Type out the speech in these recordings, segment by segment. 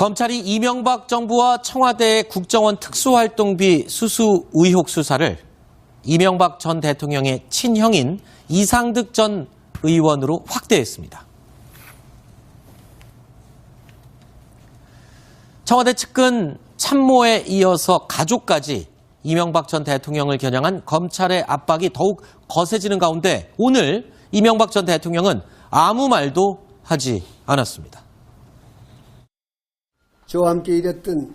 검찰이 이명박 정부와 청와대 국정원 특수활동비 수수 의혹 수사를 이명박 전 대통령의 친형인 이상득 전 의원으로 확대했습니다. 청와대 측근 참모에 이어서 가족까지 이명박 전 대통령을 겨냥한 검찰의 압박이 더욱 거세지는 가운데 오늘 이명박 전 대통령은 아무 말도 하지 않았습니다. 저와 함께 일했던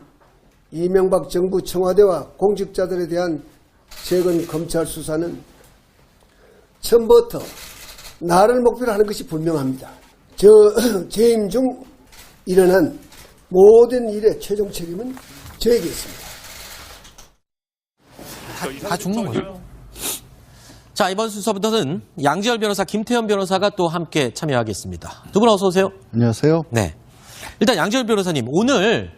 이명박 정부 청와대와 공직자들에 대한 최근 검찰 수사는 처음부터 나를 목표로 하는 것이 분명합니다. 재임 중 일어난 모든 일의 최종 책임은 저에게 있습니다. 다 죽는 거죠. 자, 이번 순서부터는 양지열 변호사, 김태현 변호사가 또 함께 참여하겠습니다. 두 분 어서 오세요. 안녕하세요. 네. 일단 양지열 변호사님, 오늘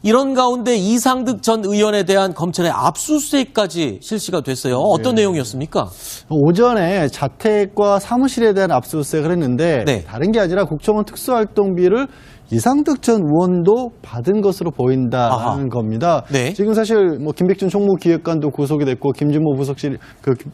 이런 가운데 이상득 전 의원에 대한 검찰의 압수수색까지 실시가 됐어요. 어떤 내용이었습니까? 오전에 자택과 사무실에 대한 압수수색을 했는데 네. 다른 게 아니라 국정원 특수활동비를 이상득 전 의원도 받은 것으로 보인다는 아하. 겁니다. 네. 지금 사실 뭐 김백준 총무기획관도 구속이 됐고 김준모 부속실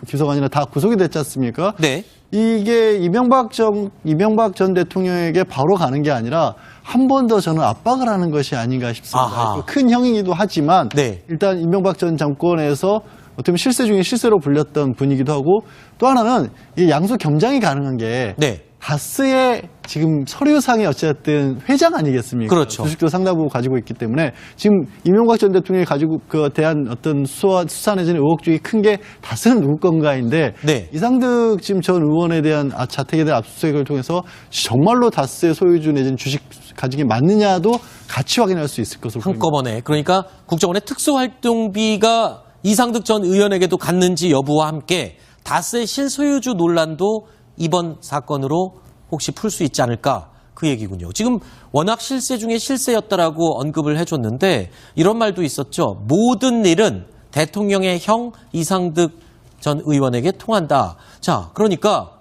비서관이나 다 구속이 됐지 않습니까? 네. 이게 이명박 전 대통령에게 바로 가는 게 아니라 한 번 더 저는 압박을 하는 것이 아닌가 싶습니다. 아하. 큰 형이기도 하지만 네. 일단 이명박 전 정권에서 어떻게 보면 실세 중에 실세로 불렸던 분이기도 하고 또 하나는 이 양수 겸장이 가능한 게 네. 다스의 지금 서류상의 어쨌든 회장 아니겠습니까? 그렇죠. 주식도 상당부 가지고 있기 때문에 지금 이명박 전 대통령이 가지고 그 대한 어떤 수사 내지는 의혹 중에 큰 게 다스는 누구 건가인데 네. 이상득 지금 전 의원에 대한 자택에 대한 압수수색을 통해서 정말로 다스의 소유주 내지는 주식 가지기 맞느냐도 같이 확인할 수 있을 것으로 보입니다. 한꺼번에. 그러니까 국정원의 특수활동비가 이상득 전 의원에게도 갔는지 여부와 함께 다스의 실소유주 논란도 이번 사건으로 혹시 풀 수 있지 않을까 그 얘기군요. 지금 워낙 실세 중에 실세였다라고 언급을 해줬는데 이런 말도 있었죠. 모든 일은 대통령의 형 이상득 전 의원에게 통한다. 자, 그러니까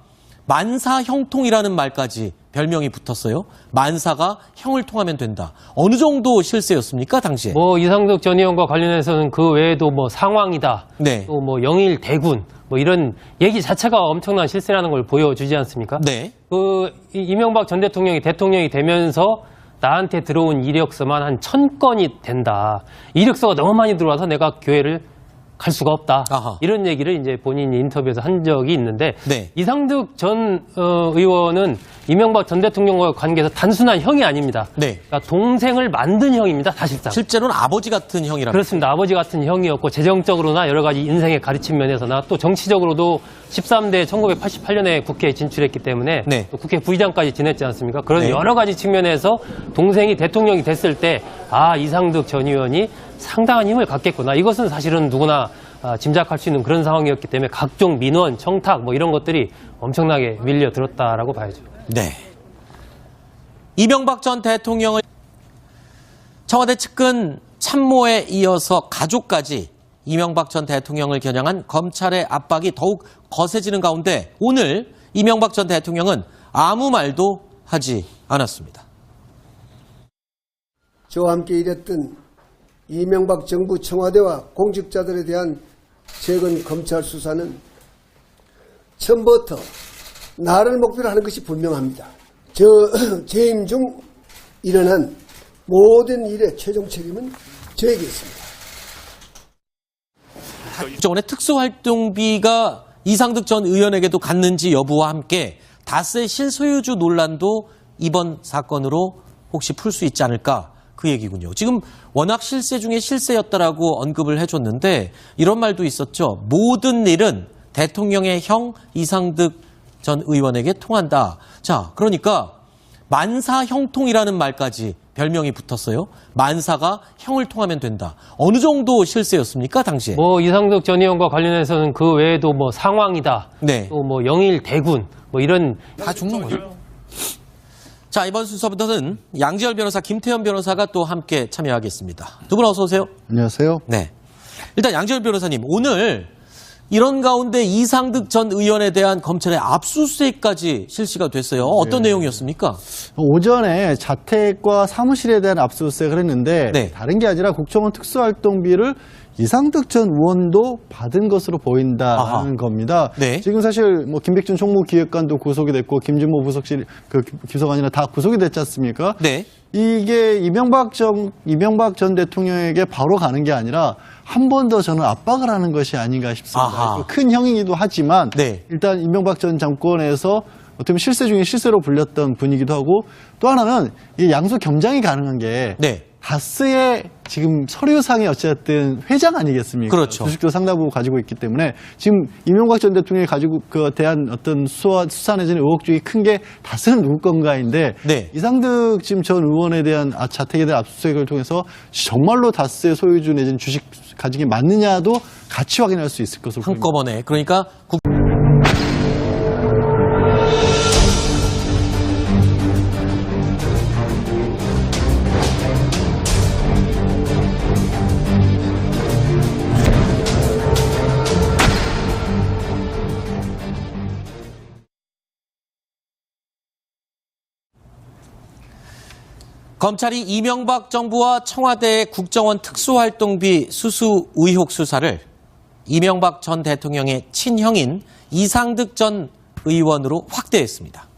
만사 형통이라는 말까지 별명이 붙었어요. 만사가 형을 통하면 된다. 어느 정도 실세였습니까, 당시에? 뭐 이상득 전 의원과 관련해서는 그 외에도 뭐 상황이다. 네. 또 뭐 영일 대군 뭐 이런 얘기 자체가 엄청난 실세라는 걸 보여주지 않습니까? 네. 이명박 전 대통령이 되면서 나한테 들어온 이력서만 한 1000건이 된다. 이력서가 너무 많이 들어와서 내가 교회를 갈 수가 없다. 아하. 이런 얘기를 이제 본인이 인터뷰에서 한 적이 있는데 네. 이상득 전 의원은 이명박 전 대통령과 관계에서 단순한 형이 아닙니다. 네. 그러니까 동생을 만든 형입니다. 사실상. 실제로는 아버지 같은 형이라. 그렇습니다. 아버지 같은 형이었고 재정적으로나 여러 가지 인생의 가르침 면에서나 또 정치적으로도 13대 1988년에 국회에 진출했기 때문에 네. 또 국회 부의장까지 지냈지 않습니까? 그런 네. 여러 가지 측면에서 동생이 대통령이 됐을 때 이상득 전 의원이 상당한 힘을 갖겠구나. 이것은 사실은 누구나 짐작할 수 있는 그런 상황이었기 때문에 각종 민원, 청탁 뭐 이런 것들이 엄청나게 밀려들었다라고 봐야죠. 네. 이명박 전 대통령을 청와대 측근 참모에 이어서 가족까지 이명박 전 대통령을 겨냥한 검찰의 압박이 더욱 거세지는 가운데 오늘 이명박 전 대통령은 아무 말도 하지 않았습니다. 저와 함께 일했던 이명박 정부 청와대와 공직자들에 대한 최근 검찰 수사는 처음부터 나를 목표로 하는 것이 분명합니다. 재임 중 일어난 모든 일의 최종 책임은 저에게 있습니다. 국정원의 특수활동비가 이상득 전 의원에게도 갔는지 여부와 함께 다스의 실소유주 논란도 이번 사건으로 혹시 풀 수 있지 않을까 그 얘기군요. 지금 워낙 실세 중에 실세였다라고 언급을 해줬는데 이런 말도 있었죠. 모든 일은 대통령의 형 이상득 전 의원에게 통한다. 자, 그러니까 만사 형통이라는 말까지 별명이 붙었어요. 만사가 형을 통하면 된다. 어느 정도 실세였습니까, 당시에? 뭐 이상득 전 의원과 관련해서는 그 외에도 뭐 상황이다. 네. 또 뭐 영일 대군 뭐 이런 다 죽는 거죠. 자, 이번 순서부터는 양지열 변호사, 김태현 변호사가 또 함께 참여하겠습니다. 두 분 어서 오세요. 안녕하세요. 네. 일단 양지열 변호사님, 오늘 이런 가운데 이상득 전 의원에 대한 검찰의 압수수색까지 실시가 됐어요. 어떤 내용이었습니까? 오전에 자택과 사무실에 대한 압수수색을 했는데 네. 다른 게 아니라 국정원 특수활동비를 이상득 전 의원도 받은 것으로 보인다라는 아하. 겁니다. 네. 지금 사실 뭐 김백준 총무기획관도 구속이 됐고 김진모 부속실 비서관이나 다 구속이 됐지 않습니까? 네. 이게 이명박 전 대통령에게 바로 가는 게 아니라 한 번 더 저는 압박을 하는 것이 아닌가 싶습니다. 아하. 큰 형이기도 하지만 네. 일단 이명박 전 정권에서 어떻게 보면 실세 중에 실세로 불렸던 분이기도 하고 또 하나는 이 양수 겸장이 가능한 게 네. 다스의 지금 서류상의 어쨌든 회장 아니겠습니까? 그렇죠. 주식도 상당부 가지고 있기 때문에 지금 이명박 전 대통령이 가지고 그 대한 어떤 수사 내지는 의혹 중에 큰 게 다스는 누구 건가인데 네. 이상득 지금 전 의원에 대한 자택에 대한 압수수색을 통해서 정말로 다스의 소유주 내지는 주식 가지기 맞느냐도 같이 확인할 수 있을 것으로 보입니다. 한꺼번에. 그러니까 검찰이 이명박 정부와 청와대 국정원 특수활동비 수수 의혹 수사를 이명박 전 대통령의 친형인 이상득 전 의원으로 확대했습니다.